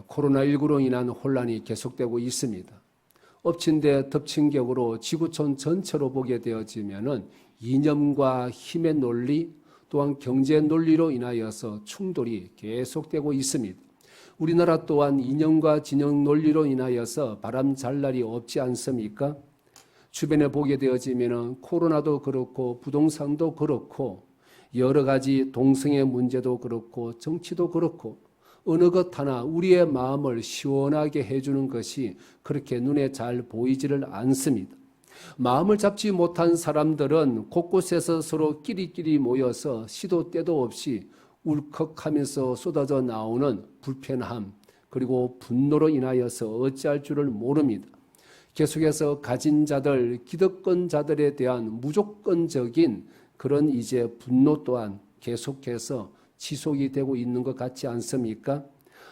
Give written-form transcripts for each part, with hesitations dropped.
코로나19로 인한 혼란이 계속되고 있습니다. 엎친 데 덮친 격으로 지구촌 전체로 보게 되어지면은 이념과 힘의 논리 또한 경제 논리로 인하여서 충돌이 계속되고 있습니다. 우리나라 또한 이념과 진영 논리로 인하여서 바람 잘 날이 없지 않습니까? 주변에 보게 되어지면은 코로나도 그렇고 부동산도 그렇고 여러 가지 동성애 문제도 그렇고 정치도 그렇고 어느 것 하나 우리의 마음을 시원하게 해주는 것이 그렇게 눈에 잘 보이지를 않습니다. 마음을 잡지 못한 사람들은 곳곳에서 서로 끼리끼리 모여서 시도 때도 없이 울컥하면서 쏟아져 나오는 불편함 그리고 분노로 인하여서 어찌할 줄을 모릅니다. 계속해서 가진 자들, 기득권자들에 대한 무조건적인 그런 이제 분노 또한 계속해서 지속이 되고 있는 것 같지 않습니까?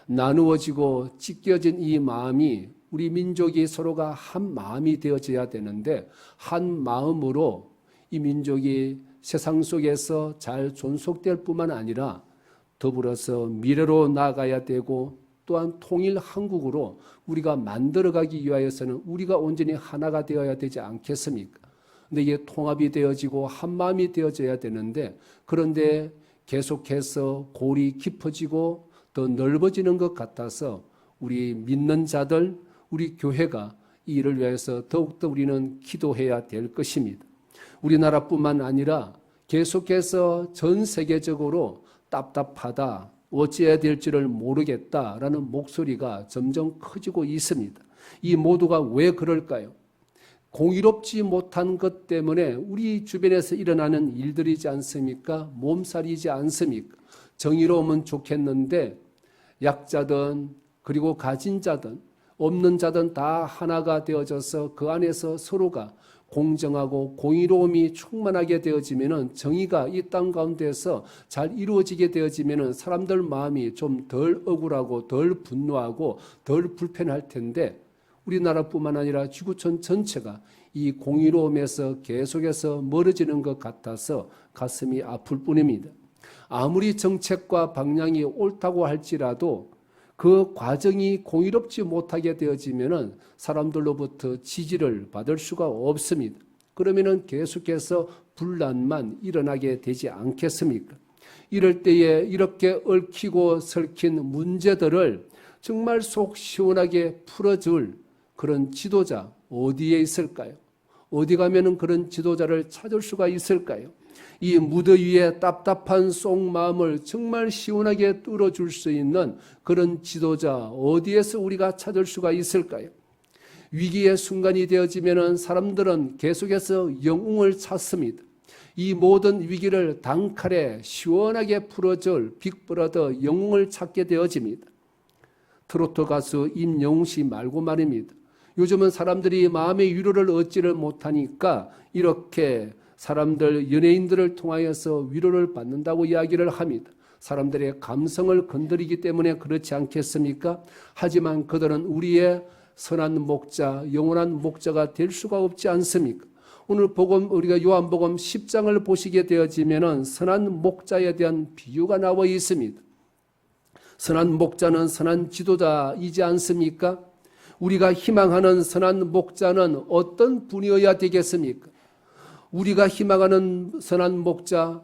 나누어지고 찢겨진 이 마음이 우리 민족이 서로가 한 마음이 되어져야 되는데 한 마음으로 이 민족이 세상 속에서 잘 존속될 뿐만 아니라 더불어서 미래로 나아가야 되고 또한 통일 한국으로 우리가 만들어가기 위하여서는 우리가 온전히 하나가 되어야 되지 않겠습니까? 근데 이게 통합이 되어지고 한 마음이 되어져야 되는데 그런데 계속해서 골이 깊어지고 더 넓어지는 것 같아서 우리 믿는 자들, 우리 교회가 이 일을 위해서 더욱더 우리는 기도해야 될 것입니다. 우리나라뿐만 아니라 계속해서 전 세계적으로 답답하다, 어찌해야 될지를 모르겠다라는 목소리가 점점 커지고 있습니다. 이 모두가 왜 그럴까요? 공의롭지 못한 것 때문에 우리 주변에서 일어나는 일들이지 않습니까? 몸살이지 않습니까? 정의로우면 좋겠는데 약자든 그리고 가진 자든 없는 자든 다 하나가 되어져서 그 안에서 서로가 공정하고 공의로움이 충만하게 되어지면은 정의가 이 땅 가운데서 잘 이루어지게 되어지면은 사람들 마음이 좀 덜 억울하고 덜 분노하고 덜 불편할 텐데 우리나라뿐만 아니라 지구촌 전체가 이 공의로움에서 계속해서 멀어지는 것 같아서 가슴이 아플 뿐입니다. 아무리 정책과 방향이 옳다고 할지라도 그 과정이 공의롭지 못하게 되어지면은 사람들로부터 지지를 받을 수가 없습니다. 그러면은 계속해서 분란만 일어나게 되지 않겠습니까? 이럴 때에 이렇게 얽히고 설킨 문제들을 정말 속 시원하게 풀어줄 그런 지도자 어디에 있을까요? 어디 가면은 그런 지도자를 찾을 수가 있을까요? 이 무더위에 답답한 속마음을 정말 시원하게 뚫어줄 수 있는 그런 지도자 어디에서 우리가 찾을 수가 있을까요? 위기의 순간이 되어지면은 사람들은 계속해서 영웅을 찾습니다. 이 모든 위기를 단칼에 시원하게 풀어줄 빅브라더 영웅을 찾게 되어집니다. 트로트 가수 임영웅 씨 말고 말입니다. 요즘은 사람들이 마음의 위로를 얻지를 못하니까 이렇게 사람들, 연예인들을 통하여서 위로를 받는다고 이야기를 합니다. 사람들의 감성을 건드리기 때문에 그렇지 않겠습니까? 하지만 그들은 우리의 선한 목자, 영원한 목자가 될 수가 없지 않습니까? 오늘 복음, 우리가 요한복음 10장을 보시게 되어지면은 선한 목자에 대한 비유가 나와 있습니다. 선한 목자는 선한 지도자이지 않습니까? 우리가 희망하는 선한 목자는 어떤 분이어야 되겠습니까? 우리가 희망하는 선한 목자,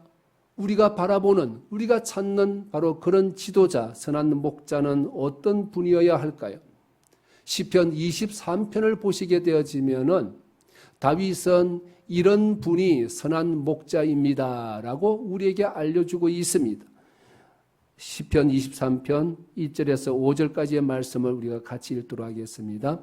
우리가 바라보는, 우리가 찾는 바로 그런 지도자, 선한 목자는 어떤 분이어야 할까요? 시편 23편을 보시게 되어지면은 다윗은 이런 분이 선한 목자입니다라고 우리에게 알려주고 있습니다. 시편 23편 1절에서 5절까지의 말씀을 우리가 같이 읽도록 하겠습니다.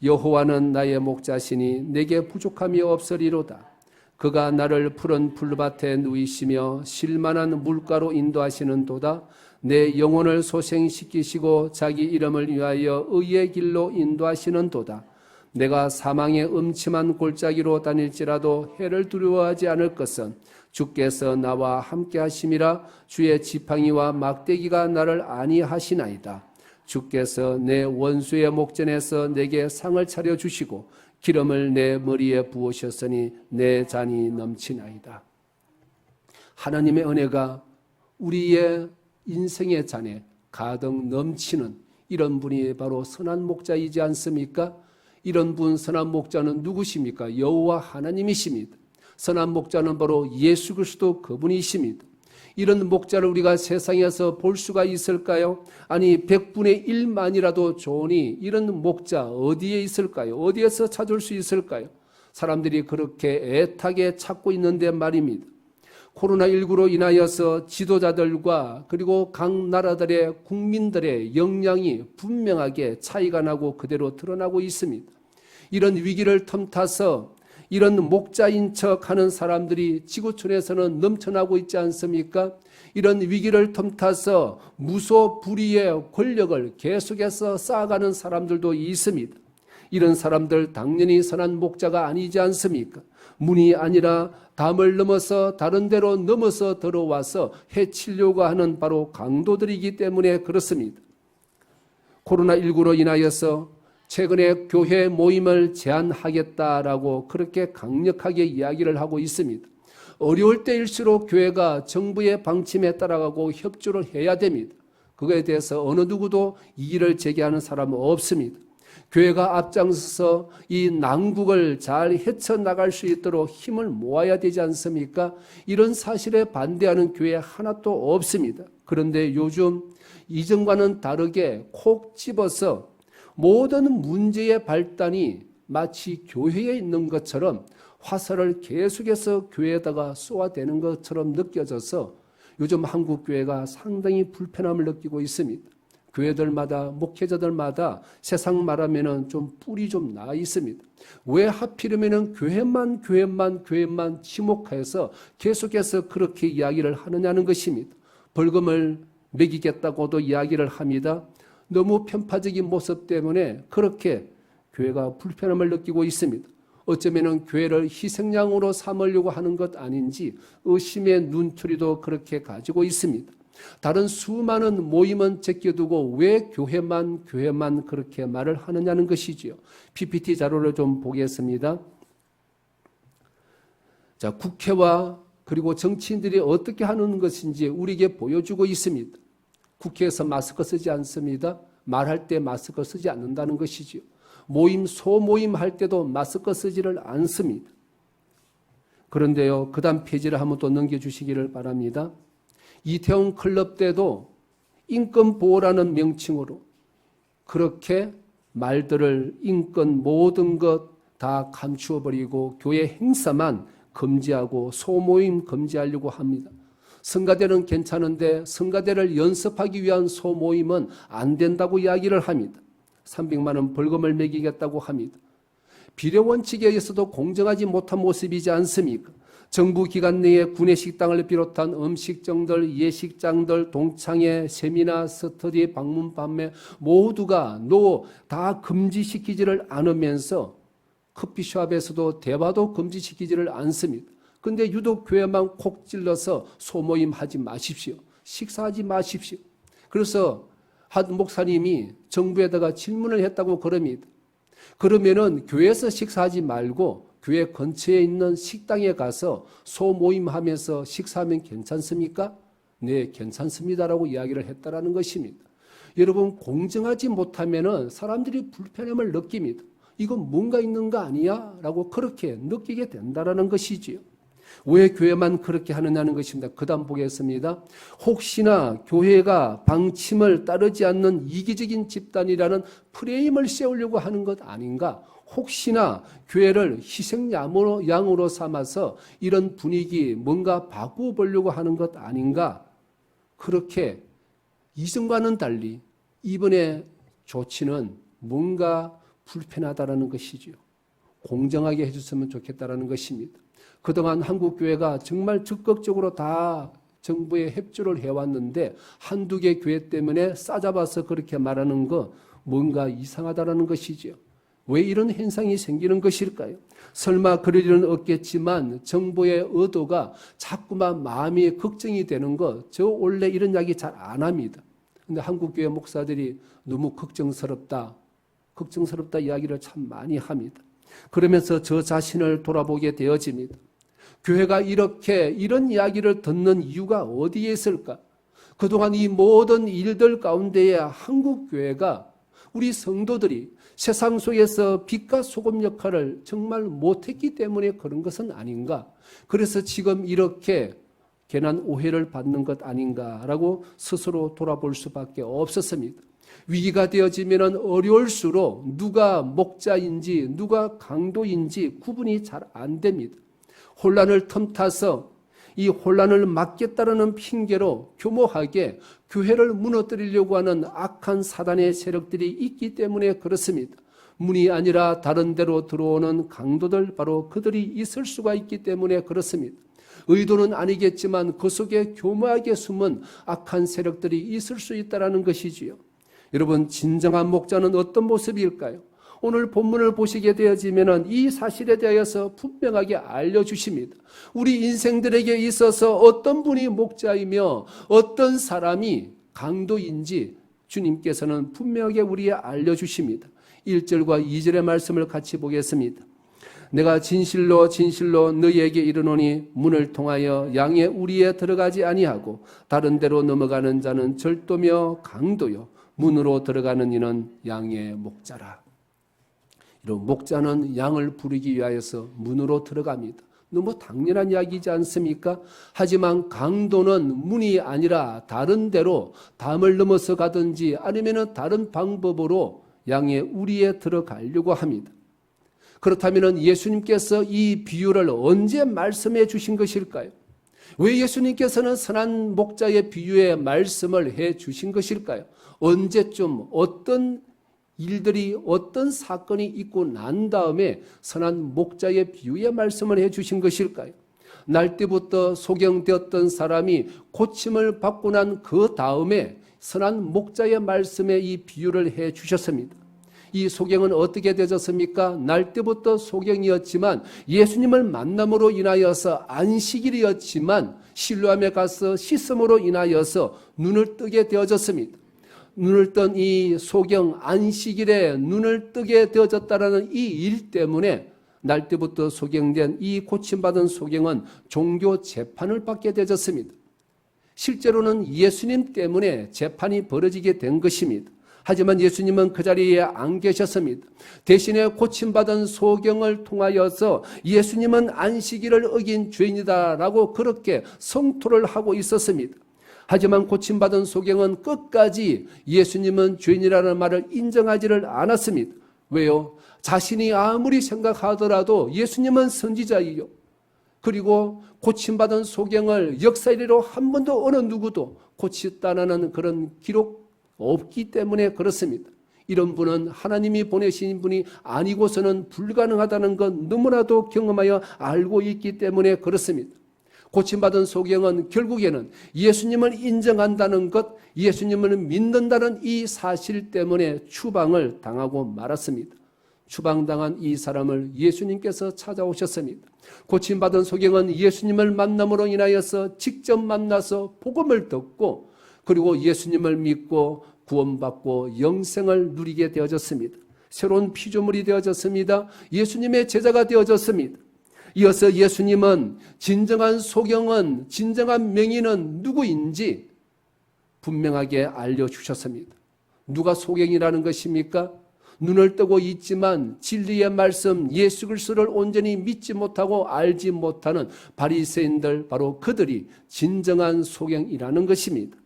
여호와는 나의 목자시니 내게 부족함이 없으리로다. 그가 나를 푸른 풀밭에 누이시며 쉴만한 물가로 인도하시는도다. 내 영혼을 소생시키시고 자기 이름을 위하여 의의 길로 인도하시는도다. 내가 사망의 음침한 골짜기로 다닐지라도 해를 두려워하지 않을 것은 주께서 나와 함께 하심이라. 주의 지팡이와 막대기가 나를 안위하시나이다. 주께서 내 원수의 목전에서 내게 상을 차려주시고 기름을 내 머리에 부으셨으니 내 잔이 넘치나이다. 하나님의 은혜가 우리의 인생의 잔에 가득 넘치는 이런 분이 바로 선한 목자이지 않습니까? 이런 분 선한 목자는 누구십니까? 여호와 하나님이십니다. 선한 목자는 바로 예수 그리스도 그분이십니다. 이런 목자를 우리가 세상에서 볼 수가 있을까요? 아니 100분의 1만이라도 좋으니 이런 목자 어디에 있을까요? 어디에서 찾을 수 있을까요? 사람들이 그렇게 애타게 찾고 있는데 말입니다. 코로나19로 인하여서 지도자들과 그리고 각 나라들의 국민들의 역량이 분명하게 차이가 나고 그대로 드러나고 있습니다. 이런 위기를 틈타서 이런 목자인 척하는 사람들이 지구촌에서는 넘쳐나고 있지 않습니까? 이런 위기를 틈타서 무소불위의 권력을 계속해서 쌓아가는 사람들도 있습니다. 이런 사람들 당연히 선한 목자가 아니지 않습니까? 문이 아니라 담을 넘어서 다른 데로 넘어서 들어와서 해치려고 하는 바로 강도들이기 때문에 그렇습니다. 코로나19로 인하여서 최근에 교회 모임을 제한하겠다라고 그렇게 강력하게 이야기를 하고 있습니다. 어려울 때일수록 교회가 정부의 방침에 따라가고 협조를 해야 됩니다. 그거에 대해서 어느 누구도 이의를 제기하는 사람은 없습니다. 교회가 앞장서서 이 난국을 잘 헤쳐나갈 수 있도록 힘을 모아야 되지 않습니까? 이런 사실에 반대하는 교회 하나도 없습니다. 그런데 요즘 이전과는 다르게 콕 집어서 모든 문제의 발단이 마치 교회에 있는 것처럼 화살을 계속해서 교회에다가 쏘아대는 것처럼 느껴져서 요즘 한국 교회가 상당히 불편함을 느끼고 있습니다. 교회들마다 목회자들마다 세상 말하면은 좀 뿔이 좀 나 있습니다. 왜 하필이면은 교회만 지목해서 계속해서 그렇게 이야기를 하느냐는 것입니다. 벌금을 매기겠다고도 이야기를 합니다. 너무 편파적인 모습 때문에 그렇게 교회가 불편함을 느끼고 있습니다. 어쩌면은 교회를 희생양으로 삼으려고 하는 것 아닌지 의심의 눈초리도 그렇게 가지고 있습니다. 다른 수많은 모임은 제껴두고 왜 교회만 그렇게 말을 하느냐는 것이지요. PPT 자료를 좀 보겠습니다. 자, 국회와 그리고 정치인들이 어떻게 하는 것인지 우리에게 보여주고 있습니다. 국회에서 마스크 쓰지 않습니다. 말할 때 마스크 쓰지 않는다는 것이지요. 소모임 할 때도 마스크 쓰지를 않습니다. 그런데요, 그 다음 페이지를 한번 또 넘겨주시기를 바랍니다. 이태원 클럽 때도 인권보호라는 명칭으로 그렇게 말들을 인권 모든 것 다 감추어버리고 교회 행사만 금지하고 소모임 금지하려고 합니다. 성가대는 괜찮은데 성가대를 연습하기 위한 소모임은 안 된다고 이야기를 합니다. 300만 원 벌금을 매기겠다고 합니다. 비례원칙에 의해서도 공정하지 못한 모습이지 않습니까? 정부 기관 내에 구내식당을 비롯한 음식점들, 예식장들, 동창회, 세미나, 스터디, 방문 판매 모두가 다 금지시키지를 않으면서 커피숍에서도 대화도 금지시키지를 않습니다. 근데 유독 교회만 콕 찔러서 소모임 하지 마십시오. 식사하지 마십시오. 그래서 한 목사님이 정부에다가 질문을 했다고 그럽니다. 그러면은 교회에서 식사하지 말고 교회 근처에 있는 식당에 가서 소모임하면서 식사하면 괜찮습니까? 네, 괜찮습니다라고 이야기를 했다라는 것입니다. 여러분, 공정하지 못하면은 사람들이 불편함을 느낍니다. 이건 뭔가 있는 거 아니야? 라고 그렇게 느끼게 된다라는 것이지요. 왜 교회만 그렇게 하느냐는 것입니다. 그 다음 보겠습니다. 혹시나 교회가 방침을 따르지 않는 이기적인 집단이라는 프레임을 세우려고 하는 것 아닌가? 혹시나 교회를 희생양으로 삼아서 이런 분위기 뭔가 바꾸어보려고 하는 것 아닌가? 그렇게 이전과는 달리 이번에 조치는 뭔가 불편하다라는 것이지요. 공정하게 해줬으면 좋겠다라는 것입니다. 그동안 한국교회가 정말 적극적으로 다 정부에 협조를 해왔는데 한두 개 교회 때문에 싸잡아서 그렇게 말하는 거 뭔가 이상하다라는 것이지요. 왜 이런 현상이 생기는 것일까요? 설마 그럴 일은 없겠지만 정부의 의도가 자꾸만 마음이 걱정이 되는 거, 저 원래 이런 이야기 잘 안 합니다. 근데 한국교회 목사들이 너무 걱정스럽다 이야기를 참 많이 합니다. 그러면서 저 자신을 돌아보게 되어집니다. 교회가 이런 이야기를 듣는 이유가 어디에 있을까? 그동안 이 모든 일들 가운데에 한국교회가 우리 성도들이 세상 속에서 빛과 소금 역할을 정말 못했기 때문에 그런 것은 아닌가. 그래서 지금 이렇게 괜한 오해를 받는 것 아닌가라고 스스로 돌아볼 수밖에 없었습니다. 위기가 되어지면 어려울수록 누가 목자인지 누가 강도인지 구분이 잘 안 됩니다. 혼란을 틈타서 이 혼란을 막겠다라는 핑계로 교모하게 교회를 무너뜨리려고 하는 악한 사단의 세력들이 있기 때문에 그렇습니다. 문이 아니라 다른 데로 들어오는 강도들, 바로 그들이 있을 수가 있기 때문에 그렇습니다. 의도는 아니겠지만 그 속에 교묘하게 숨은 악한 세력들이 있을 수 있다는 것이지요. 여러분, 진정한 목자는 어떤 모습일까요? 오늘 본문을 보시게 되어지면 이 사실에 대해서 분명하게 알려주십니다. 우리 인생들에게 있어서 어떤 분이 목자이며 어떤 사람이 강도인지 주님께서는 분명하게 우리에 알려주십니다. 1절과 2절의 말씀을 같이 보겠습니다. 내가 진실로 진실로 너희에게 이르노니 문을 통하여 양의 우리에 들어가지 아니하고 다른 데로 넘어가는 자는 절도며 강도요 문으로 들어가는 이는 양의 목자라. 이런 목자는 양을 부르기 위하여서 문으로 들어갑니다. 너무 당연한 이야기이지 않습니까? 하지만 강도는 문이 아니라 다른 데로 담을 넘어서 가든지 아니면 다른 방법으로 양의 우리에 들어가려고 합니다. 그렇다면 예수님께서 이 비유를 언제 말씀해 주신 것일까요? 왜 예수님께서는 선한 목자의 비유에 말씀을 해 주신 것일까요? 언제쯤 어떤 일들이 어떤 사건이 있고 난 다음에 선한 목자의 비유에 말씀을 해 주신 것일까요? 날 때부터 소경되었던 사람이 고침을 받고 난 그 다음에 선한 목자의 말씀에 이 비유를 해 주셨습니다. 이 소경은 어떻게 되졌습니까? 날 때부터 소경이었지만 예수님을 만남으로 인하여서 안식일이었지만 실로암에 가서 씻음으로 인하여서 눈을 뜨게 되어졌습니다. 눈을 뜬 이 소경, 안식일에 눈을 뜨게 되어졌다는 이 일 때문에 날 때부터 소경된 이 고침받은 소경은 종교 재판을 받게 되어졌습니다. 실제로는 예수님 때문에 재판이 벌어지게 된 것입니다. 하지만 예수님은 그 자리에 안 계셨습니다. 대신에 고침받은 소경을 통하여서 예수님은 안식일을 어긴 죄인이다라고 그렇게 성토를 하고 있었습니다. 하지만 고침받은 소경은 끝까지 예수님은 죄인이라는 말을 인정하지를 않았습니다. 왜요? 자신이 아무리 생각하더라도 예수님은 선지자이요. 그리고 고침받은 소경을 역사 이래로 한 번도 어느 누구도 고쳤다는 그런 기록 없기 때문에 그렇습니다. 이런 분은 하나님이 보내신 분이 아니고서는 불가능하다는 건 너무나도 경험하여 알고 있기 때문에 그렇습니다. 고침받은 소경은 결국에는 예수님을 인정한다는 것, 예수님을 믿는다는 이 사실 때문에 추방을 당하고 말았습니다. 추방당한 이 사람을 예수님께서 찾아오셨습니다. 고침받은 소경은 예수님을 만남으로 인하여서 직접 만나서 복음을 듣고 그리고 예수님을 믿고 구원받고 영생을 누리게 되어졌습니다. 새로운 피조물이 되어졌습니다. 예수님의 제자가 되어졌습니다. 이어서 예수님은 진정한 소경은, 진정한 명의는 누구인지 분명하게 알려주셨습니다. 누가 소경이라는 것입니까? 눈을 뜨고 있지만 진리의 말씀 예수 그리스도를 온전히 믿지 못하고 알지 못하는 바리새인들, 바로 그들이 진정한 소경이라는 것입니다.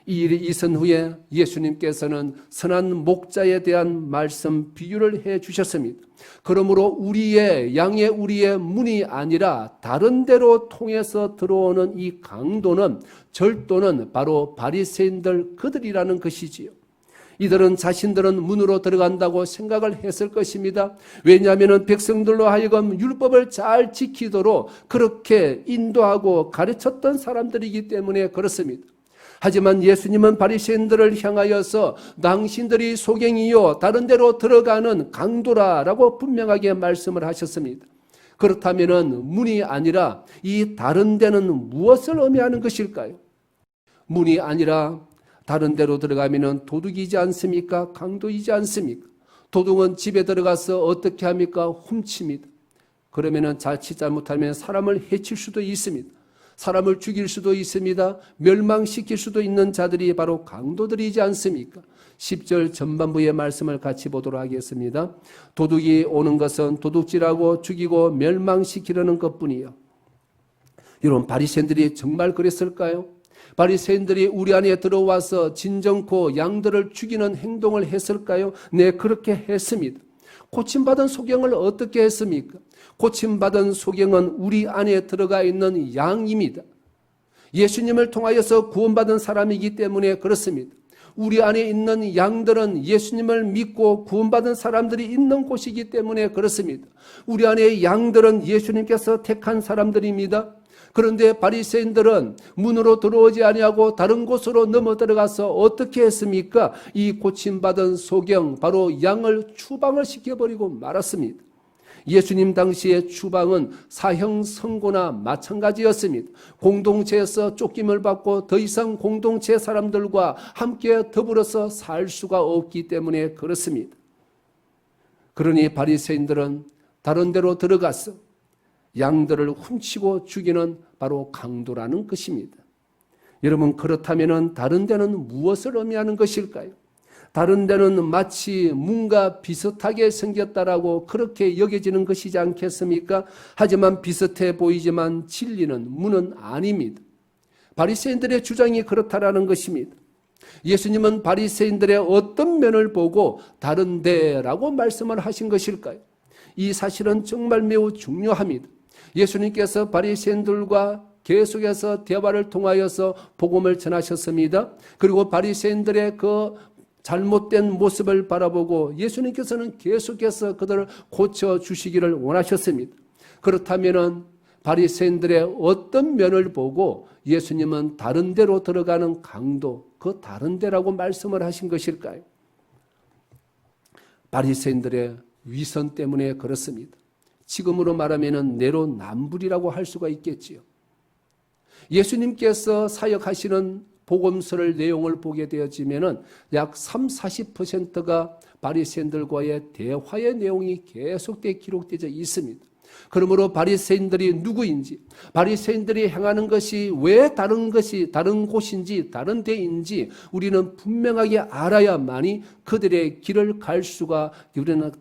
이 일이 있은 후에 예수님께서는 선한 목자에 대한 말씀 비유를 해 주셨습니다. 그러므로 양의 우리의 문이 아니라 다른 데로 통해서 들어오는 이 강도는, 절도는 바로 바리새인들 그들이라는 것이지요. 이들은 자신들은 문으로 들어간다고 생각을 했을 것입니다. 왜냐하면 백성들로 하여금 율법을 잘 지키도록 그렇게 인도하고 가르쳤던 사람들이기 때문에 그렇습니다. 하지만 예수님은 바리새인들을 향하여서 당신들이 소경이요 다른 데로 들어가는 강도라라고 분명하게 말씀을 하셨습니다. 그렇다면 문이 아니라 이 다른 데는 무엇을 의미하는 것일까요? 문이 아니라 다른 데로 들어가면 도둑이지 않습니까? 강도이지 않습니까? 도둑은 집에 들어가서 어떻게 합니까? 훔칩니다. 그러면 자칫 잘못하면 사람을 해칠 수도 있습니다. 사람을 죽일 수도 있습니다. 멸망시킬 수도 있는 자들이 바로 강도들이지 않습니까? 10절 전반부의 말씀을 같이 보도록 하겠습니다. 도둑이 오는 것은 도둑질하고 죽이고 멸망시키려는 것뿐이요. 여러분, 바리새인들이 정말 그랬을까요? 바리새인들이 우리 안에 들어와서 진정코 양들을 죽이는 행동을 했을까요? 네, 그렇게 했습니다. 고침받은 소경을 어떻게 했습니까? 고침받은 소경은 우리 안에 들어가 있는 양입니다. 예수님을 통하여서 구원받은 사람이기 때문에 그렇습니다. 우리 안에 있는 양들은 예수님을 믿고 구원받은 사람들이 있는 곳이기 때문에 그렇습니다. 우리 안에 양들은 예수님께서 택한 사람들입니다. 그런데 바리새인들은 문으로 들어오지 아니하고 다른 곳으로 넘어 들어가서 어떻게 했습니까? 이 고침받은 소경, 바로 양을 추방을 시켜버리고 말았습니다. 예수님 당시의 추방은 사형 선고나 마찬가지였습니다. 공동체에서 쫓김을 받고 더 이상 공동체 사람들과 함께 더불어서 살 수가 없기 때문에 그렇습니다. 그러니 바리새인들은 다른 데로 들어가서 양들을 훔치고 죽이는 바로 강도라는 것입니다. 여러분, 그렇다면 다른 데는 무엇을 의미하는 것일까요? 다른 데는 마치 문과 비슷하게 생겼다라고 그렇게 여겨지는 것이지 않겠습니까? 하지만 비슷해 보이지만 진리는 문은 아닙니다. 바리새인들의 주장이 그렇다라는 것입니다. 예수님은 바리새인들의 어떤 면을 보고 다른 데라고 말씀을 하신 것일까요? 이 사실은 정말 매우 중요합니다. 예수님께서 바리새인들과 계속해서 대화를 통하여서 복음을 전하셨습니다. 그리고 바리새인들의 그 잘못된 모습을 바라보고 예수님께서는 계속해서 그들을 고쳐주시기를 원하셨습니다. 그렇다면 바리새인들의 어떤 면을 보고 예수님은 다른 데로 들어가는 강도, 그 다른 데라고 말씀을 하신 것일까요? 바리새인들의 위선 때문에 그렇습니다. 지금으로 말하면 내로남불이라고 할 수가 있겠지요. 예수님께서 사역하시는 복음서를 내용을 보게 되어지면은 약 30-40%가 바리새인들과의 대화의 내용이 계속되게 기록되어 있습니다. 그러므로 바리새인들이 누구인지, 바리새인들이 행하는 것이 왜 다른 곳인지, 다른 데인지 우리는 분명하게 알아야만이 그들의 길을 갈 수가, 우리는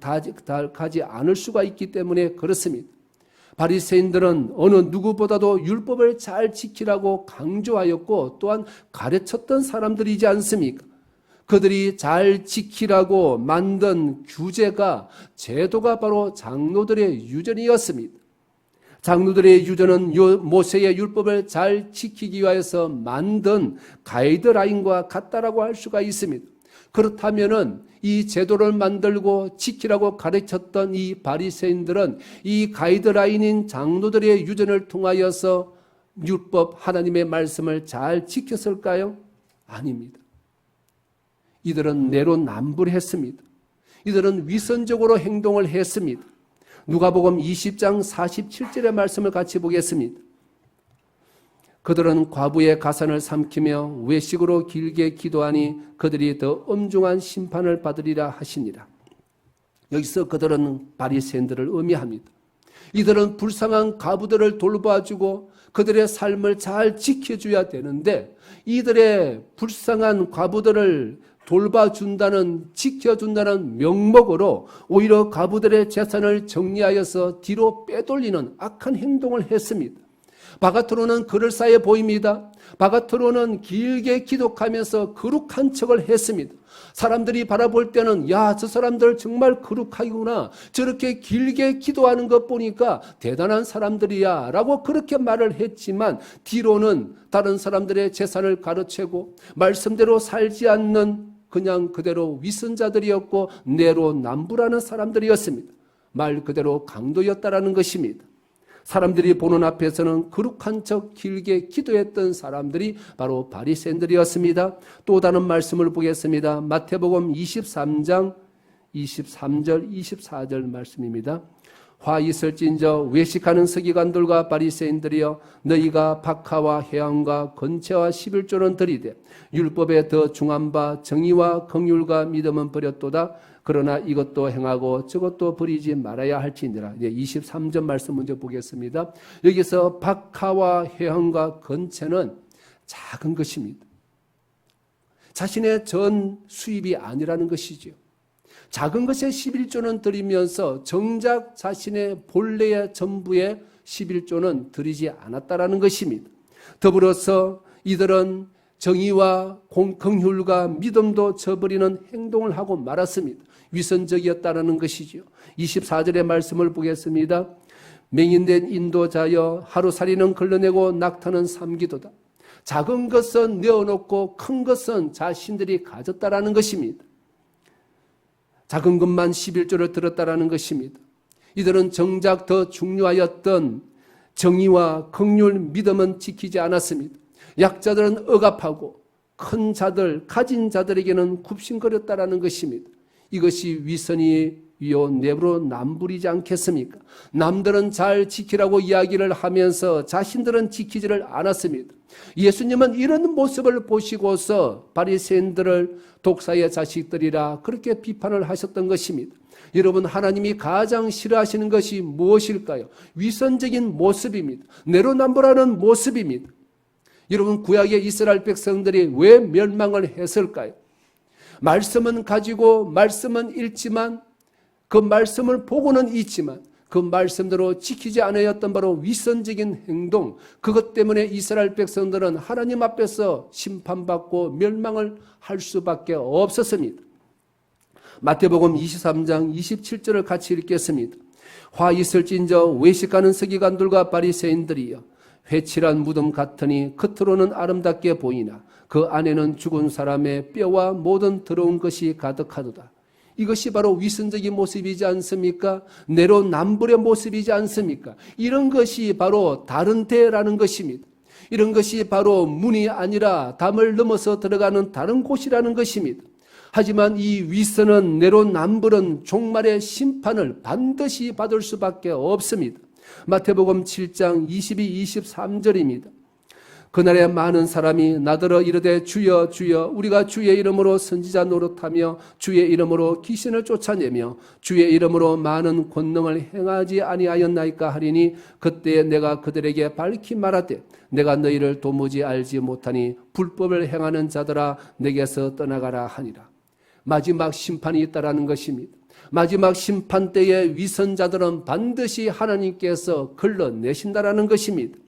가지 않을 수가 있기 때문에 그렇습니다. 바리새인들은 어느 누구보다도 율법을 잘 지키라고 강조하였고 또한 가르쳤던 사람들이지 않습니까? 그들이 잘 지키라고 만든 규제가, 제도가 바로 장로들의 유전이었습니다. 장로들의 유전은 모세의 율법을 잘 지키기 위해서 만든 가이드라인과 같다라고 할 수가 있습니다. 그렇다면은 이 제도를 만들고 지키라고 가르쳤던 이 바리새인들은 이 가이드라인인 장로들의 유전을 통하여서 율법, 하나님의 말씀을 잘 지켰을까요? 아닙니다. 이들은 내로남불했습니다. 이들은 위선적으로 행동을 했습니다. 누가복음 20장 47절의 말씀을 같이 보겠습니다. 그들은 과부의 가산을 삼키며 외식으로 길게 기도하니 그들이 더 엄중한 심판을 받으리라 하시니라. 여기서 그들은 바리새인들을 의미합니다. 이들은 불쌍한 과부들을 돌봐주고 그들의 삶을 잘 지켜줘야 되는데 이들의 불쌍한 과부들을 돌봐준다는, 지켜준다는 명목으로 오히려 과부들의 재산을 정리하여서 뒤로 빼돌리는 악한 행동을 했습니다. 바깥으로는 그럴싸해 보입니다. 바깥으로는 길게 기독하면서 거룩한 척을 했습니다. 사람들이 바라볼 때는 야, 저 사람들 정말 거룩하구나. 저렇게 길게 기도하는 것 보니까 대단한 사람들이야 라고 그렇게 말을 했지만 뒤로는 다른 사람들의 재산을 가로채고 말씀대로 살지 않는 그냥 그대로 위선자들이었고 내로남불하는 사람들이었습니다. 말 그대로 강도였다라는 것입니다. 사람들이 보는 앞에서는 거룩한 척 길게 기도했던 사람들이 바로 바리새인들이었습니다. 또 다른 말씀을 보겠습니다. 마태복음 23장 23절 24절 말씀입니다. 화 있을진저 외식하는 서기관들과 바리새인들이여 너희가 박하와 해양과 건채와 11조는 드리되 율법에 더 중한 바 정의와 긍휼과 믿음은 버렸도다. 그러나 이것도 행하고 저것도 버리지 말아야 할지니라. 이제 23절 말씀 먼저 보겠습니다. 여기서 박하와 회황과 건채는 작은 것입니다. 자신의 전 수입이 아니라는 것이죠. 작은 것에 11조는 드리면서 정작 자신의 본래의 전부의 11조는 드리지 않았다라는 것입니다. 더불어서 이들은 정의와 긍휼과 믿음도 저버리는 행동을 하고 말았습니다. 위선적이었다는 것이죠. 24절의 말씀을 보겠습니다. 맹인된 인도자여 하루살이는 걸러내고 낙타는 삼기도다. 작은 것은 내어놓고 큰 것은 자신들이 가졌다라는 것입니다. 작은 것만 11조를 들었다라는 것입니다. 이들은 정작 더 중요하였던 정의와 긍휼, 믿음은 지키지 않았습니다. 약자들은 억압하고 큰 자들, 가진 자들에게는 굽신거렸다라는 것입니다. 이것이 위선이요 내부로 남부리지 않겠습니까? 남들은 잘 지키라고 이야기를 하면서 자신들은 지키지를 않았습니다. 예수님은 이런 모습을 보시고서 바리새인들을 독사의 자식들이라 그렇게 비판을 하셨던 것입니다. 여러분, 하나님이 가장 싫어하시는 것이 무엇일까요? 위선적인 모습입니다. 내로남불하는 모습입니다. 여러분, 구약의 이스라엘 백성들이 왜 멸망을 했을까요? 말씀은 가지고 말씀은 읽지만 그 말씀을 보고는 있지만 그 말씀대로 지키지 않았던 바로 위선적인 행동, 그것 때문에 이스라엘 백성들은 하나님 앞에서 심판받고 멸망을 할 수밖에 없었습니다. 마태복음 23장 27절을 같이 읽겠습니다. 화 있을진저 외식하는 서기관들과 바리새인들이여 회칠한 무덤 같으니 겉으로는 아름답게 보이나 그 안에는 죽은 사람의 뼈와 모든 더러운 것이 가득하도다. 이것이 바로 위선적인 모습이지 않습니까? 내로남불의 모습이지 않습니까? 이런 것이 바로 다른 데라는 것입니다. 이런 것이 바로 문이 아니라 담을 넘어서 들어가는 다른 곳이라는 것입니다. 하지만 이 위선은 내로남불은 종말의 심판을 반드시 받을 수밖에 없습니다. 마태복음 7장 22, 23절입니다. 그날에 많은 사람이 나더러 이르되 주여 주여 우리가 주의 이름으로 선지자 노릇하며 주의 이름으로 귀신을 쫓아내며 주의 이름으로 많은 권능을 행하지 아니하였나이까 하리니 그때 내가 그들에게 밝히 말하되 내가 너희를 도무지 알지 못하니 불법을 행하는 자들아 내게서 떠나가라 하니라. 마지막 심판이 있다라는 것입니다. 마지막 심판 때에 위선자들은 반드시 하나님께서 걸러내신다라는 것입니다.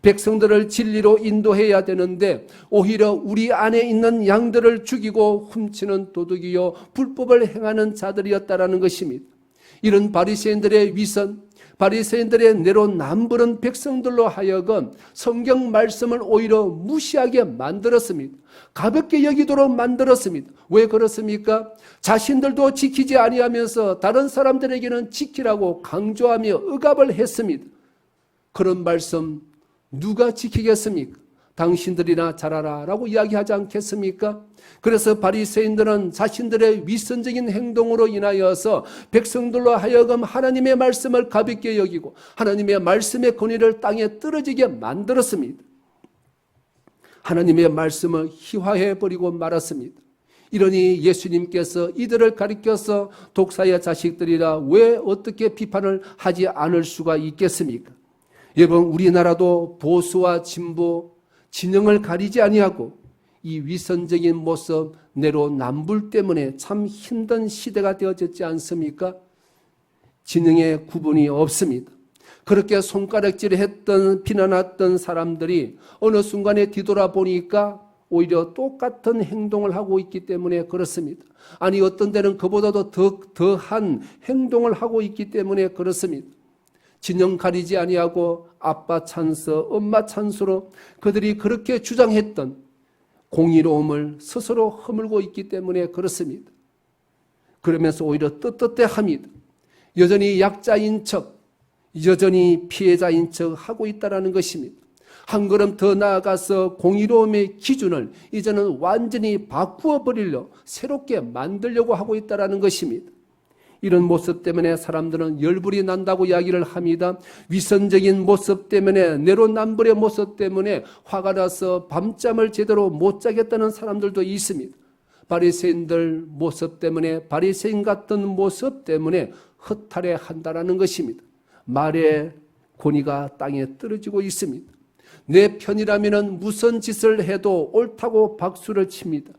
백성들을 진리로 인도해야 되는데 오히려 우리 안에 있는 양들을 죽이고 훔치는 도둑이요 불법을 행하는 자들이었다라는 것입니다. 이런 바리새인들의 위선, 바리새인들의 내로남불은 백성들로 하여금 성경 말씀을 오히려 무시하게 만들었습니다. 가볍게 여기도록 만들었습니다. 왜 그렇습니까? 자신들도 지키지 아니하면서 다른 사람들에게는 지키라고 강조하며 억압을 했습니다. 그런 말씀 누가 지키겠습니까? 당신들이나 잘하라 라고 이야기하지 않겠습니까? 그래서 바리새인들은 자신들의 위선적인 행동으로 인하여서 백성들로 하여금 하나님의 말씀을 가볍게 여기고 하나님의 말씀의 권위를 땅에 떨어지게 만들었습니다. 하나님의 말씀을 희화해버리고 말았습니다. 이러니 예수님께서 이들을 가리켜서 독사의 자식들이라 왜 어떻게 비판을 하지 않을 수가 있겠습니까? 여러분, 우리나라도 보수와 진보, 진영을 가리지 아니하고 이 위선적인 모습, 내로남불 때문에 참 힘든 시대가 되어졌지 않습니까? 진영의 구분이 없습니다. 그렇게 손가락질했던, 비난했던 사람들이 어느 순간에 뒤돌아보니까 오히려 똑같은 행동을 하고 있기 때문에 그렇습니다. 아니, 어떤 데는 그보다도 더한 행동을 하고 있기 때문에 그렇습니다. 진영 가리지 아니하고 아빠 찬스, 엄마 찬스로 그들이 그렇게 주장했던 공의로움을 스스로 허물고 있기 때문에 그렇습니다. 그러면서 오히려 떳떳해합니다. 여전히 약자인 척, 여전히 피해자인 척 하고 있다는 것입니다. 한 걸음 더 나아가서 공의로움의 기준을 이제는 완전히 바꾸어 버리려 새롭게 만들려고 하고 있다는 것입니다. 이런 모습 때문에 사람들은 열불이 난다고 이야기를 합니다. 위선적인 모습 때문에, 내로남불의 모습 때문에 화가 나서 밤잠을 제대로 못 자겠다는 사람들도 있습니다. 바리새인들 모습 때문에, 바리새인 같은 모습 때문에 허탈해한다라는 것입니다. 말의 권위가 땅에 떨어지고 있습니다. 내 편이라면 무슨 짓을 해도 옳다고 박수를 칩니다.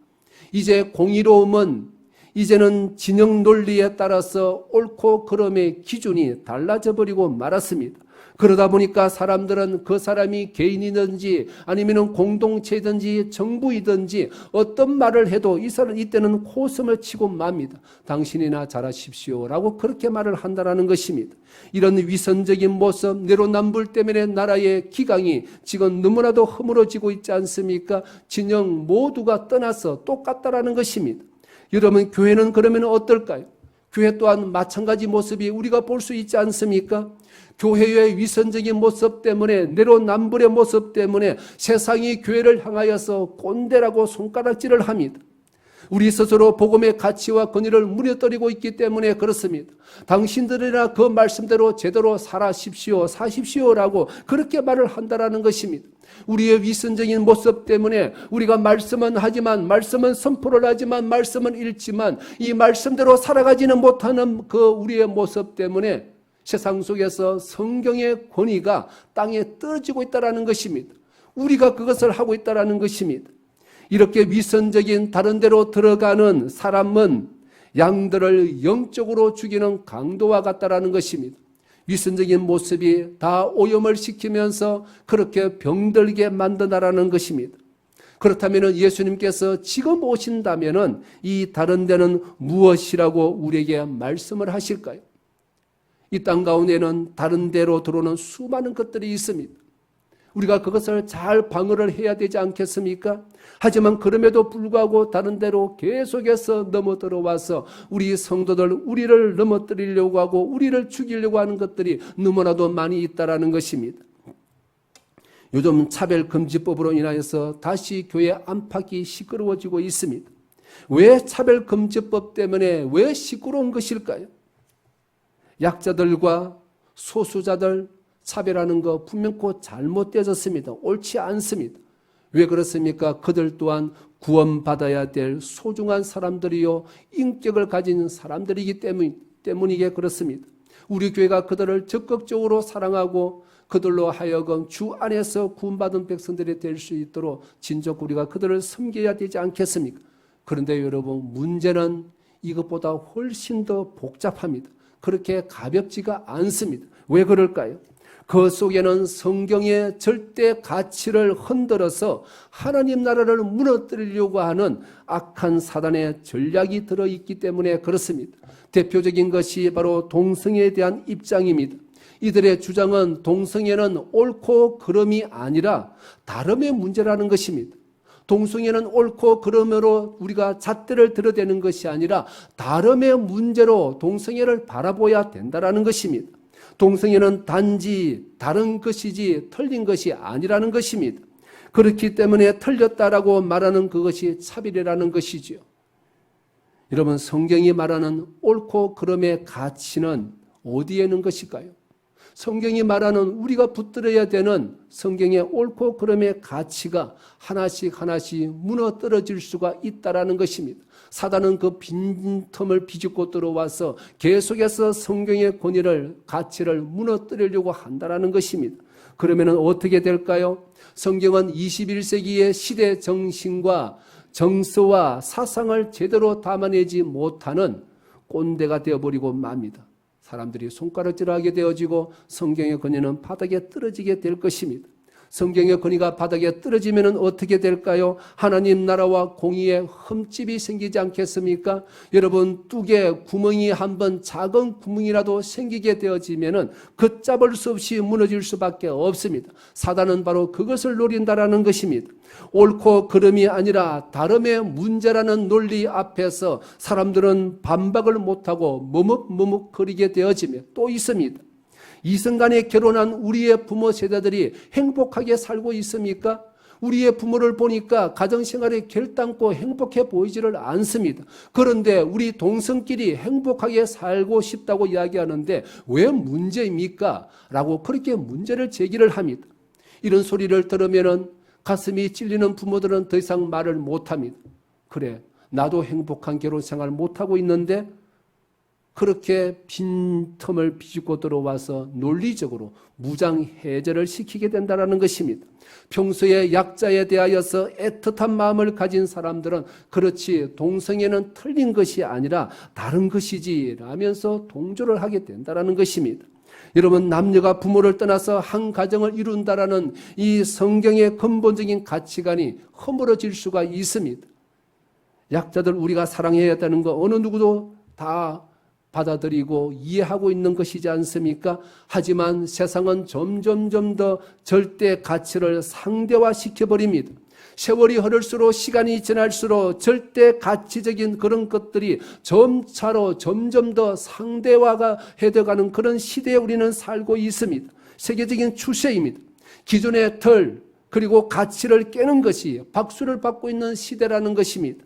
이제 공의로움은 이제는 진영 논리에 따라서 옳고 그름의 기준이 달라져 버리고 말았습니다. 그러다 보니까 사람들은 그 사람이 개인이든지 아니면 공동체든지 정부이든지 어떤 말을 해도 이 사람 이때는 코웃음을 치고 맙니다. 당신이나 잘하십시오라고 그렇게 말을 한다라는 것입니다. 이런 위선적인 모습, 내로남불 때문에 나라의 기강이 지금 너무나도 허물어지고 있지 않습니까? 진영 모두가 떠나서 똑같다라는 것입니다. 여러분, 교회는 그러면 어떨까요? 교회 또한 마찬가지 모습이 우리가 볼 수 있지 않습니까? 교회의 위선적인 모습 때문에, 내로남불의 모습 때문에 세상이 교회를 향하여서 꼰대라고 손가락질을 합니다. 우리 스스로 복음의 가치와 권위를 무너뜨리고 있기 때문에 그렇습니다. 당신들이나 그 말씀대로 제대로 사십시오라고 그렇게 말을 한다라는 것입니다. 우리의 위선적인 모습 때문에 우리가 말씀은 하지만, 말씀은 선포를 하지만, 말씀은 읽지만 이 말씀대로 살아가지는 못하는 그 우리의 모습 때문에 세상 속에서 성경의 권위가 땅에 떨어지고 있다는 것입니다. 우리가 그것을 하고 있다는 것입니다. 이렇게 위선적인 다른 데로 들어가는 사람은 양들을 영적으로 죽이는 강도와 같다라는 것입니다. 위선적인 모습이 다 오염을 시키면서 그렇게 병들게 만든다라는 것입니다. 그렇다면 예수님께서 지금 오신다면 이 다른 데는 무엇이라고 우리에게 말씀을 하실까요? 이 땅 가운데는 다른 데로 들어오는 수많은 것들이 있습니다. 우리가 그것을 잘 방어를 해야 되지 않겠습니까? 하지만 그럼에도 불구하고 다른 데로 계속해서 넘어들어와서 우리 성도들, 우리를 넘어뜨리려고 하고 우리를 죽이려고 하는 것들이 너무나도 많이 있다라는 것입니다. 요즘 차별금지법으로 인하여서 다시 교회 안팎이 시끄러워지고 있습니다. 왜 차별금지법 때문에 왜 시끄러운 것일까요? 약자들과 소수자들 차별하는 거 분명코 잘못되어졌습니다. 옳지 않습니다. 왜 그렇습니까? 그들 또한 구원받아야 될 소중한 사람들이요, 인격을 가진 사람들이기 때문이게 그렇습니다. 우리 교회가 그들을 적극적으로 사랑하고 그들로 하여금 주 안에서 구원받은 백성들이 될 수 있도록 진정 우리가 그들을 섬겨야 되지 않겠습니까? 그런데 여러분, 문제는 이것보다 훨씬 더 복잡합니다. 그렇게 가볍지가 않습니다. 왜 그럴까요? 그 속에는 성경의 절대 가치를 흔들어서 하나님 나라를 무너뜨리려고 하는 악한 사단의 전략이 들어있기 때문에 그렇습니다. 대표적인 것이 바로 동성애에 대한 입장입니다. 이들의 주장은 동성애는 옳고 그름이 아니라 다름의 문제라는 것입니다. 동성애는 옳고 그름으로 우리가 잣대를 들어대는 것이 아니라 다름의 문제로 동성애를 바라봐야 된다는 것입니다. 동성애는 단지 다른 것이지 틀린 것이 아니라는 것입니다. 그렇기 때문에 틀렸다라고 말하는 그것이 차별이라는 것이죠. 여러분, 성경이 말하는 옳고 그름의 가치는 어디에 있는 것일까요? 성경이 말하는 우리가 붙들어야 되는 성경의 옳고 그름의 가치가 하나씩 무너뜨려질 수가 있다라는 것입니다. 사단은 그 빈틈을 비집고 들어와서 계속해서 성경의 권위를, 가치를 무너뜨리려고 한다라는 것입니다. 그러면 어떻게 될까요? 성경은 21세기의 시대 정신과 정서와 사상을 제대로 담아내지 못하는 꼰대가 되어버리고 맙니다. 사람들이 손가락질하게 되어지고 성경의 권위는 바닥에 떨어지게 될 것입니다. 성경의 권위가 바닥에 떨어지면 어떻게 될까요? 하나님 나라와 공의에 흠집이 생기지 않겠습니까? 여러분, 뚝에 구멍이 한번 작은 구멍이라도 생기게 되어지면 걷잡을 수 없이 무너질 수밖에 없습니다. 사단은 바로 그것을 노린다라는 것입니다. 옳고 그름이 아니라 다름의 문제라는 논리 앞에서 사람들은 반박을 못하고 머뭇거리게 되어지며 또 있습니다. 이승간에 결혼한 우리의 부모 세대들이 행복하게 살고 있습니까? 우리의 부모를 보니까 가정생활에 결단코 행복해 보이지를 않습니다. 그런데 우리 동성끼리 행복하게 살고 싶다고 이야기하는데 왜 문제입니까? 라고 그렇게 문제를 제기를 합니다. 이런 소리를 들으면 가슴이 찔리는 부모들은 더 이상 말을 못합니다. 그래, 나도 행복한 결혼 생활 못하고 있는데 그렇게 빈틈을 비집고 들어와서 논리적으로 무장해제를 시키게 된다는 것입니다. 평소에 약자에 대하여서 애틋한 마음을 가진 사람들은 그렇지, 동성애는 틀린 것이 아니라 다른 것이지 라면서 동조를 하게 된다는 것입니다. 여러분, 남녀가 부모를 떠나서 한 가정을 이룬다라는 이 성경의 근본적인 가치관이 허물어질 수가 있습니다. 약자들 우리가 사랑해야 되는 거 어느 누구도 다 받아들이고 이해하고 있는 것이지 않습니까? 하지만 세상은 점점 더 절대 가치를 상대화시켜버립니다. 세월이 흐를수록, 시간이 지날수록 절대 가치적인 그런 것들이 점차로 점점 더 상대화가 해져가는 그런 시대에 우리는 살고 있습니다. 세계적인 추세입니다. 기존의 틀 그리고 가치를 깨는 것이 박수를 받고 있는 시대라는 것입니다.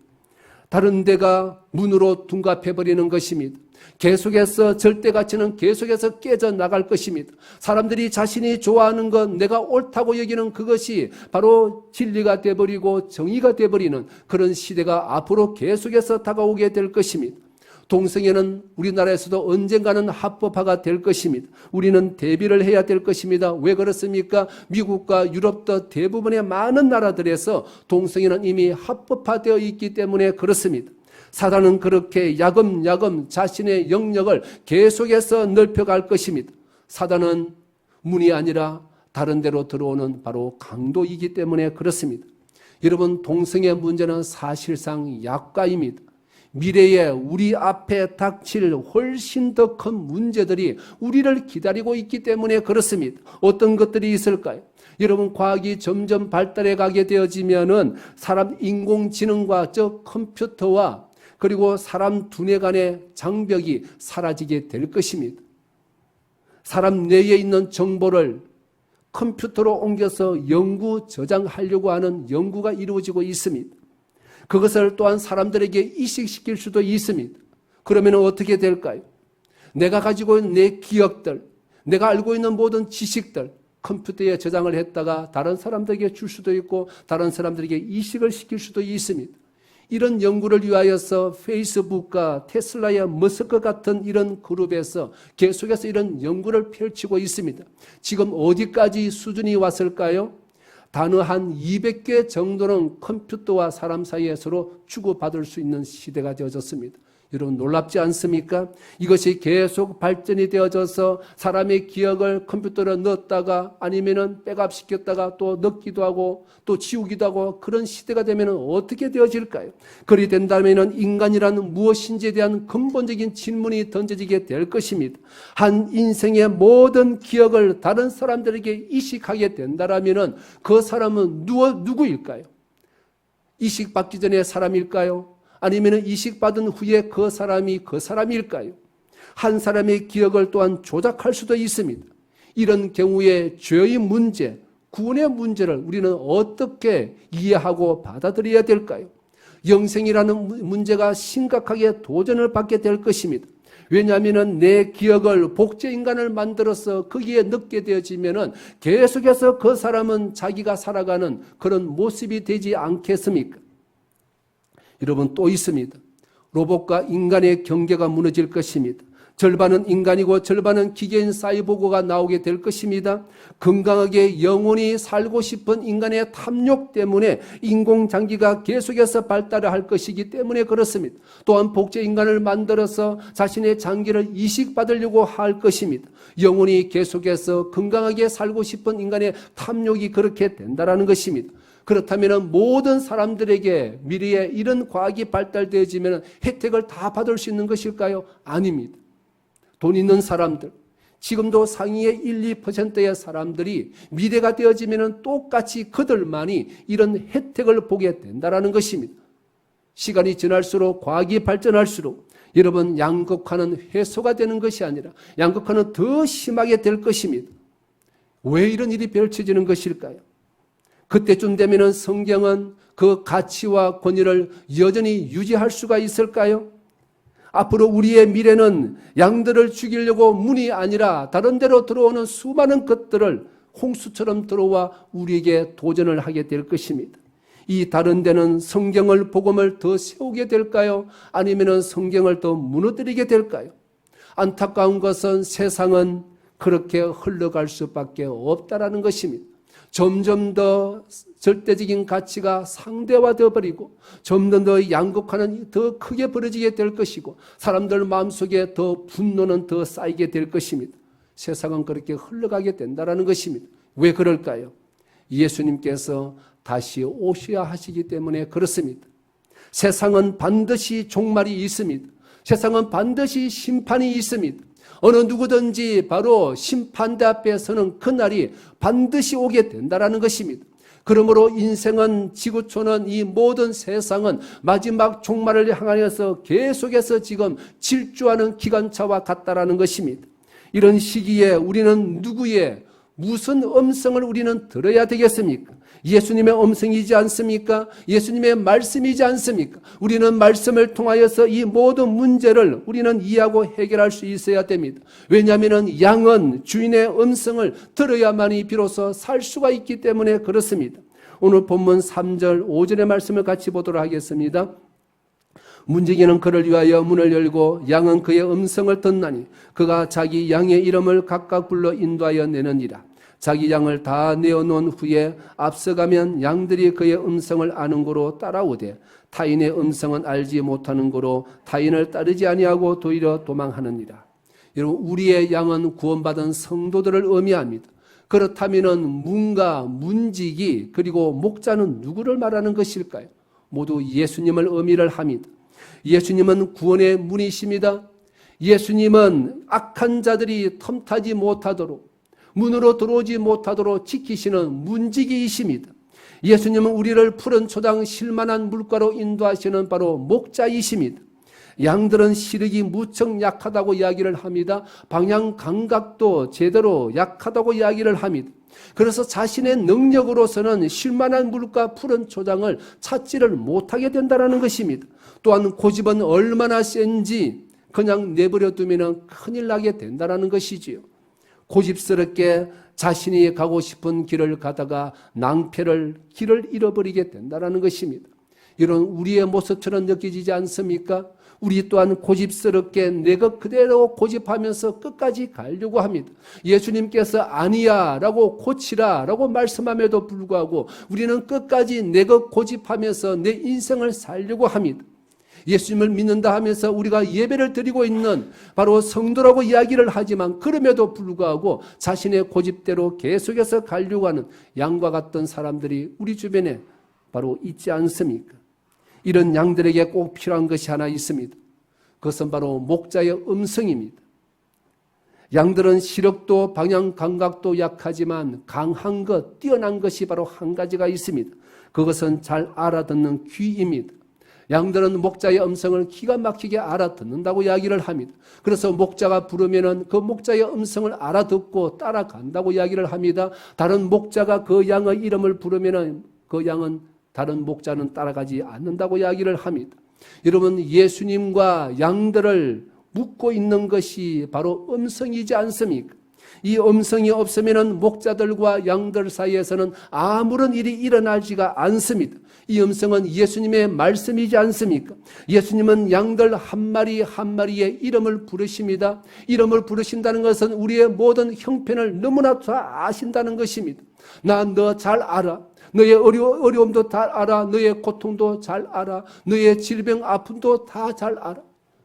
다른 데가 문으로 둔갑해버리는 것입니다. 계속해서 절대 가치는 계속해서 깨져 나갈 것입니다. 사람들이 자신이 좋아하는 것, 내가 옳다고 여기는 그것이 바로 진리가 되어버리고 정의가 되어버리는 그런 시대가 앞으로 계속해서 다가오게 될 것입니다. 동성애는 우리나라에서도 언젠가는 합법화가 될 것입니다. 우리는 대비를 해야 될 것입니다. 왜 그렇습니까? 미국과 유럽 등 대부분의 많은 나라들에서 동성애는 이미 합법화되어 있기 때문에 그렇습니다. 사단은 그렇게 야금야금 자신의 영역을 계속해서 넓혀갈 것입니다. 사단은 문이 아니라 다른 데로 들어오는 바로 강도이기 때문에 그렇습니다. 여러분, 동성애 문제는 사실상 약과입니다. 미래에 우리 앞에 닥칠 훨씬 더 큰 문제들이 우리를 기다리고 있기 때문에 그렇습니다. 어떤 것들이 있을까요? 여러분, 과학이 점점 발달해 가게 되어지면은 사람 인공지능과 저 컴퓨터와 그리고 사람 두뇌 간의 장벽이 사라지게 될 것입니다. 사람 뇌에 있는 정보를 컴퓨터로 옮겨서 연구 저장하려고 하는 연구가 이루어지고 있습니다. 그것을 또한 사람들에게 이식시킬 수도 있습니다. 그러면 어떻게 될까요? 내가 가지고 있는 내 기억들, 내가 알고 있는 모든 지식들 컴퓨터에 저장을 했다가 다른 사람들에게 줄 수도 있고 다른 사람들에게 이식을 시킬 수도 있습니다. 이런 연구를 위하여서 페이스북과 테슬라의 머스크 같은 이런 그룹에서 계속해서 이런 연구를 펼치고 있습니다. 지금 어디까지 수준이 왔을까요? 단어 한 200개 정도는 컴퓨터와 사람 사이에 서로 주고받을 수 있는 시대가 되어졌습니다. 여러분, 놀랍지 않습니까? 이것이 계속 발전이 되어져서 사람의 기억을 컴퓨터로 넣었다가 아니면은 백업시켰다가 또 넣기도 하고 또 지우기도 하고 그런 시대가 되면 어떻게 되어질까요? 그리 된다면 인간이라는 무엇인지에 대한 근본적인 질문이 던져지게 될 것입니다. 한 인생의 모든 기억을 다른 사람들에게 이식하게 된다면 그 사람은 누구일까요? 이식받기 전에 사람일까요? 아니면 이식받은 후에 그 사람일까요? 한 사람의 기억을 또한 조작할 수도 있습니다. 이런 경우에 죄의 문제, 구원의 문제를 우리는 어떻게 이해하고 받아들여야 될까요? 영생이라는 문제가 심각하게 도전을 받게 될 것입니다. 왜냐하면 내 기억을 복제인간을 만들어서 거기에 넣게 되어지면 계속해서 그 사람은 자기가 살아가는 그런 모습이 되지 않겠습니까? 여러분, 또 있습니다. 로봇과 인간의 경계가 무너질 것입니다. 절반은 인간이고 절반은 기계인 사이보그가 나오게 될 것입니다. 건강하게 영원히 살고 싶은 인간의 탐욕 때문에 인공장기가 계속해서 발달을 할 것이기 때문에 그렇습니다. 또한 복제인간을 만들어서 자신의 장기를 이식받으려고 할 것입니다. 영원히 계속해서 건강하게 살고 싶은 인간의 탐욕이 그렇게 된다는 것입니다. 그렇다면 모든 사람들에게 미래에 이런 과학이 발달되어지면 혜택을 다 받을 수 있는 것일까요? 아닙니다. 돈 있는 사람들, 지금도 상위의 1, 2%의 사람들이 미래가 되어지면 똑같이 그들만이 이런 혜택을 보게 된다는 것입니다. 시간이 지날수록 과학이 발전할수록 여러분, 양극화는 해소가 되는 것이 아니라 양극화는 더 심하게 될 것입니다. 왜 이런 일이 펼쳐지는 것일까요? 그때쯤 되면 성경은 그 가치와 권위를 여전히 유지할 수가 있을까요? 앞으로 우리의 미래는 양들을 죽이려고 문이 아니라 다른 데로 들어오는 수많은 것들을 홍수처럼 들어와 우리에게 도전을 하게 될 것입니다. 이 다른 데는 성경을 복음을 더 세우게 될까요? 아니면 성경을 더 무너뜨리게 될까요? 안타까운 것은 세상은 그렇게 흘러갈 수밖에 없다라는 것입니다. 점점 더 절대적인 가치가 상대화되어 버리고 점점 더 양극화는 더 크게 벌어지게 될 것이고 사람들 마음속에 더 분노는 더 쌓이게 될 것입니다. 세상은 그렇게 흘러가게 된다는 것입니다. 왜 그럴까요? 예수님께서 다시 오셔야 하시기 때문에 그렇습니다. 세상은 반드시 종말이 있습니다. 세상은 반드시 심판이 있습니다. 어느 누구든지 바로 심판대 앞에 서는 그날이 반드시 오게 된다는 것입니다. 그러므로 인생은, 지구촌은, 이 모든 세상은 마지막 종말을 향하여서 계속해서 지금 질주하는 기관차와 같다라는 것입니다. 이런 시기에 우리는 누구의 무슨 음성을 우리는 들어야 되겠습니까? 예수님의 음성이지 않습니까? 예수님의 말씀이지 않습니까? 우리는 말씀을 통하여서 이 모든 문제를 우리는 이해하고 해결할 수 있어야 됩니다. 왜냐하면 양은 주인의 음성을 들어야만이 비로소 살 수가 있기 때문에 그렇습니다. 오늘 본문 3절, 5절의 말씀을 같이 보도록 하겠습니다. 문지기는 그를 위하여 문을 열고 양은 그의 음성을 듣나니 그가 자기 양의 이름을 각각 불러 인도하여 내느니라. 자기 양을 다 내어놓은 후에 앞서가면 양들이 그의 음성을 아는 고로 따라오되 타인의 음성은 알지 못하는 고로 타인을 따르지 아니하고 도리어 도망하느니라. 여러분, 우리의 양은 구원받은 성도들을 의미합니다. 그렇다면 문과 문지기 그리고 목자는 누구를 말하는 것일까요? 모두 예수님을 의미를 합니다. 예수님은 구원의 문이십니다. 예수님은 악한 자들이 틈타지 못하도록 문으로 들어오지 못하도록 지키시는 문지기이십니다. 예수님은 우리를 푸른 초당 실만한 물가로 인도하시는 바로 목자이십니다. 양들은 시력이 무척 약하다고 이야기를 합니다. 방향 감각도 제대로 약하다고 이야기를 합니다. 그래서 자신의 능력으로서는 실만한 물과 푸른 초장을 찾지를 못하게 된다는 것입니다. 또한 고집은 얼마나 센지 그냥 내버려 두면 큰일 나게 된다는 것이지요. 고집스럽게 자신이 가고 싶은 길을 가다가 길을 잃어버리게 된다는 것입니다. 이런 우리의 모습처럼 느껴지지 않습니까? 우리 또한 고집스럽게 내 것 그대로 고집하면서 끝까지 가려고 합니다. 예수님께서 아니야 라고 고치라 라고 말씀함에도 불구하고 우리는 끝까지 내 것 고집하면서 내 인생을 살려고 합니다. 예수님을 믿는다 하면서 우리가 예배를 드리고 있는 바로 성도라고 이야기를 하지만 그럼에도 불구하고 자신의 고집대로 계속해서 가려고 하는 양과 같은 사람들이 우리 주변에 바로 있지 않습니까? 이런 양들에게 꼭 필요한 것이 하나 있습니다. 그것은 바로 목자의 음성입니다. 양들은 시력도 방향 감각도 약하지만 강한 것, 뛰어난 것이 바로 한 가지가 있습니다. 그것은 잘 알아듣는 귀입니다. 양들은 목자의 음성을 기가 막히게 알아듣는다고 이야기를 합니다. 그래서 목자가 부르면은 그 목자의 음성을 알아듣고 따라간다고 이야기를 합니다. 다른 목자가 그 양의 이름을 부르면은 그 양은 다른 목자는 따라가지 않는다고 이야기를 합니다. 여러분, 예수님과 양들을 묶고 있는 것이 바로 음성이지 않습니까? 이 음성이 없으면 목자들과 양들 사이에서는 아무런 일이 일어나지가 않습니다. 이 음성은 예수님의 말씀이지 않습니까? 예수님은 양들 한 마리 한 마리의 이름을 부르십니다. 이름을 부르신다는 것은 우리의 모든 형편을 너무나 잘 아신다는 것입니다. 나 너 잘 알아. 너의 어려움도 잘 알아. 너의 고통도 잘 알아. 너의 질병 아픔도 다 잘 알아.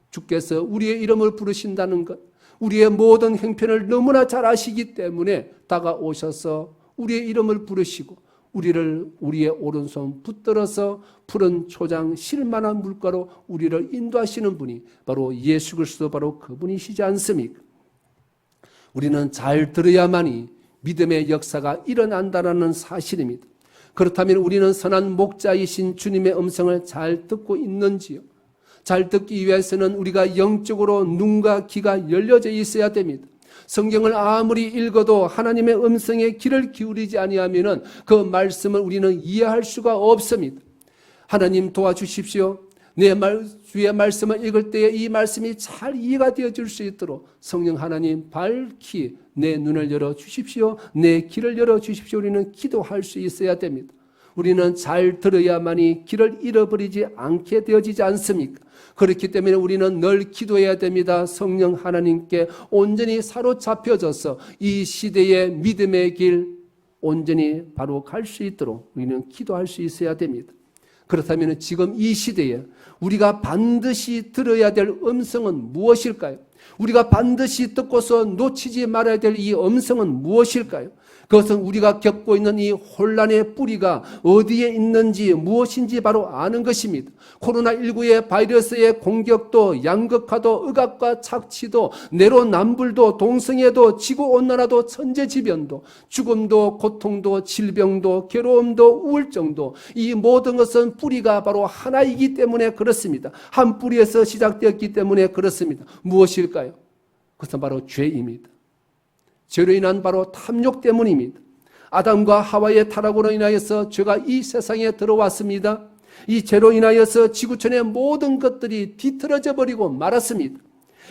주께서 우리의 이름을 부르신다는 것, 우리의 모든 형편을 너무나 잘 아시기 때문에 다가오셔서 우리의 이름을 부르시고 우리를 우리의 오른손 붙들어서 푸른 초장 실만한 물가로 우리를 인도하시는 분이 바로 예수 그리스도, 바로 그분이시지 않습니까? 우리는 잘 들어야만이 믿음의 역사가 일어난다는 사실입니다. 그렇다면 우리는 선한 목자이신 주님의 음성을 잘 듣고 있는지요? 잘 듣기 위해서는 우리가 영적으로 눈과 귀가 열려져 있어야 됩니다. 성경을 아무리 읽어도 하나님의 음성에 귀를 기울이지 아니하면 그 말씀을 우리는 이해할 수가 없습니다. 하나님 도와주십시오. 주의 말씀을 읽을 때에 이 말씀이 잘 이해가 되어질 수 있도록 성령 하나님 밝히 내 눈을 열어주십시오. 내 귀를 열어주십시오. 우리는 기도할 수 있어야 됩니다. 우리는 잘 들어야만이 길을 잃어버리지 않게 되어지지 않습니까? 그렇기 때문에 우리는 늘 기도해야 됩니다. 성령 하나님께 온전히 사로잡혀져서 이 시대의 믿음의 길 온전히 바로 갈 수 있도록 우리는 기도할 수 있어야 됩니다. 그렇다면 지금 이 시대에 우리가 반드시 들어야 될 음성은 무엇일까요? 우리가 반드시 듣고서 놓치지 말아야 될 이 음성은 무엇일까요? 그것은 우리가 겪고 있는 이 혼란의 뿌리가 어디에 있는지 무엇인지 바로 아는 것입니다. 코로나19의 바이러스의 공격도 양극화도 억압과 착취도 내로남불도 동성애도 지구온난화도 천재지변도 죽음도 고통도 질병도 괴로움도 우울증도 이 모든 것은 뿌리가 바로 하나이기 때문에 그렇습니다. 한 뿌리에서 시작되었기 때문에 그렇습니다. 무엇일까요? 그것은 바로 죄입니다. 죄로 인한 바로 탐욕 때문입니다. 아담과 하와의 타락으로 인하여서 죄가 이 세상에 들어왔습니다. 이 죄로 인하여서 지구촌의 모든 것들이 뒤틀어져 버리고 말았습니다.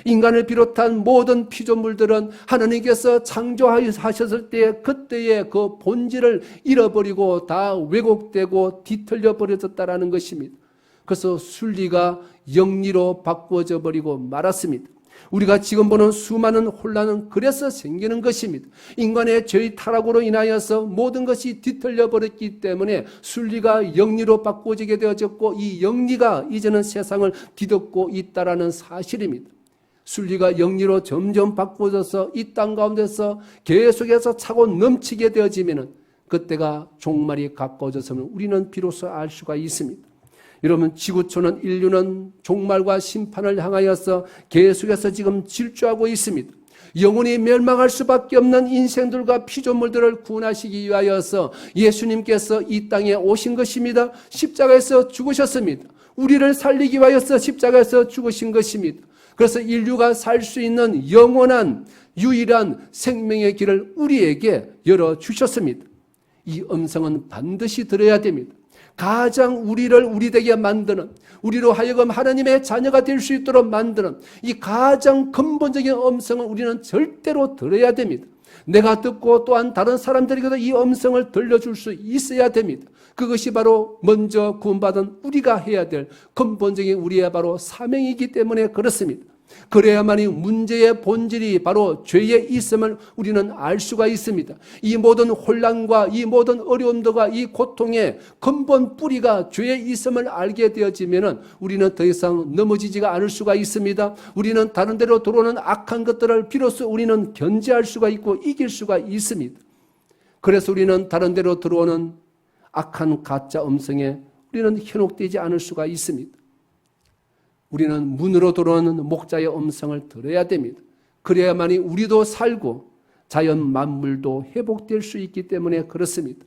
인간을 비롯한 모든 피조물들은 하나님께서 창조하셨을 때 그때의 그 본질을 잃어버리고 다 왜곡되고 뒤틀려 버려졌다라는 것입니다. 그래서 순리가 영리로 바꾸어져 버리고 말았습니다. 우리가 지금 보는 수많은 혼란은 그래서 생기는 것입니다. 인간의 죄의 타락으로 인하여서 모든 것이 뒤틀려 버렸기 때문에 순리가 영리로 바꾸어지게 되어졌고 이 영리가 이제는 세상을 뒤덮고 있다라는 사실입니다. 순리가 영리로 점점 바꾸어져서 이 땅 가운데서 계속해서 차고 넘치게 되어지면 그때가 종말이 가까워졌으면 우리는 비로소 알 수가 있습니다. 여러분, 지구촌은 인류는 종말과 심판을 향하여서 계속해서 지금 질주하고 있습니다. 영원히 멸망할 수밖에 없는 인생들과 피조물들을 구원하시기 위하여서 예수님께서 이 땅에 오신 것입니다. 십자가에서 죽으셨습니다. 우리를 살리기 위하여서 십자가에서 죽으신 것입니다. 그래서 인류가 살 수 있는 영원한 유일한 생명의 길을 우리에게 열어주셨습니다. 이 음성은 반드시 들어야 됩니다. 가장 우리를 우리되게 만드는, 우리로 하여금 하나님의 자녀가 될 수 있도록 만드는 이 가장 근본적인 음성을 우리는 절대로 들어야 됩니다. 내가 듣고 또한 다른 사람들에게도 이 음성을 들려줄 수 있어야 됩니다. 그것이 바로 먼저 구원받은 우리가 해야 될 근본적인 우리의 바로 사명이기 때문에 그렇습니다. 그래야만이 문제의 본질이 바로 죄에 있음을 우리는 알 수가 있습니다. 이 모든 혼란과 이 모든 어려움들과 이 고통의 근본 뿌리가 죄에 있음을 알게 되어지면 우리는 더 이상 넘어지지가 않을 수가 있습니다. 우리는 다른 데로 들어오는 악한 것들을 비로소 우리는 견제할 수가 있고 이길 수가 있습니다. 그래서 우리는 다른 데로 들어오는 악한 가짜 음성에 우리는 현혹되지 않을 수가 있습니다. 우리는 문으로 들어오는 목자의 음성을 들어야 됩니다. 그래야만이 우리도 살고 자연 만물도 회복될 수 있기 때문에 그렇습니다.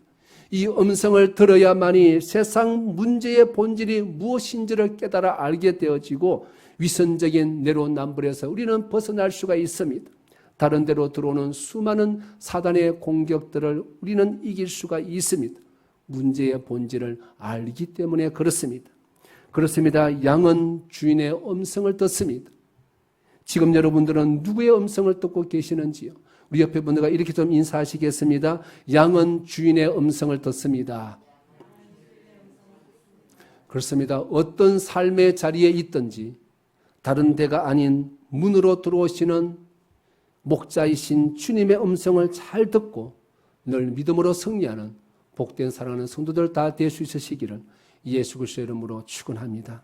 이 음성을 들어야만이 세상 문제의 본질이 무엇인지를 깨달아 알게 되어지고 위선적인 내로남불에서 우리는 벗어날 수가 있습니다. 다른 데로 들어오는 수많은 사단의 공격들을 우리는 이길 수가 있습니다. 문제의 본질을 알기 때문에 그렇습니다. 그렇습니다. 양은 주인의 음성을 듣습니다. 지금 여러분들은 누구의 음성을 듣고 계시는지요? 우리 옆에 분들과 이렇게 좀 인사하시겠습니다. 양은 주인의 음성을 듣습니다. 그렇습니다. 어떤 삶의 자리에 있든지 다른 데가 아닌 문으로 들어오시는 목자이신 주님의 음성을 잘 듣고 늘 믿음으로 승리하는 복된 사랑하는 성도들 다 될 수 있으시기를 예수 그리스도의 이름으로 축원합니다.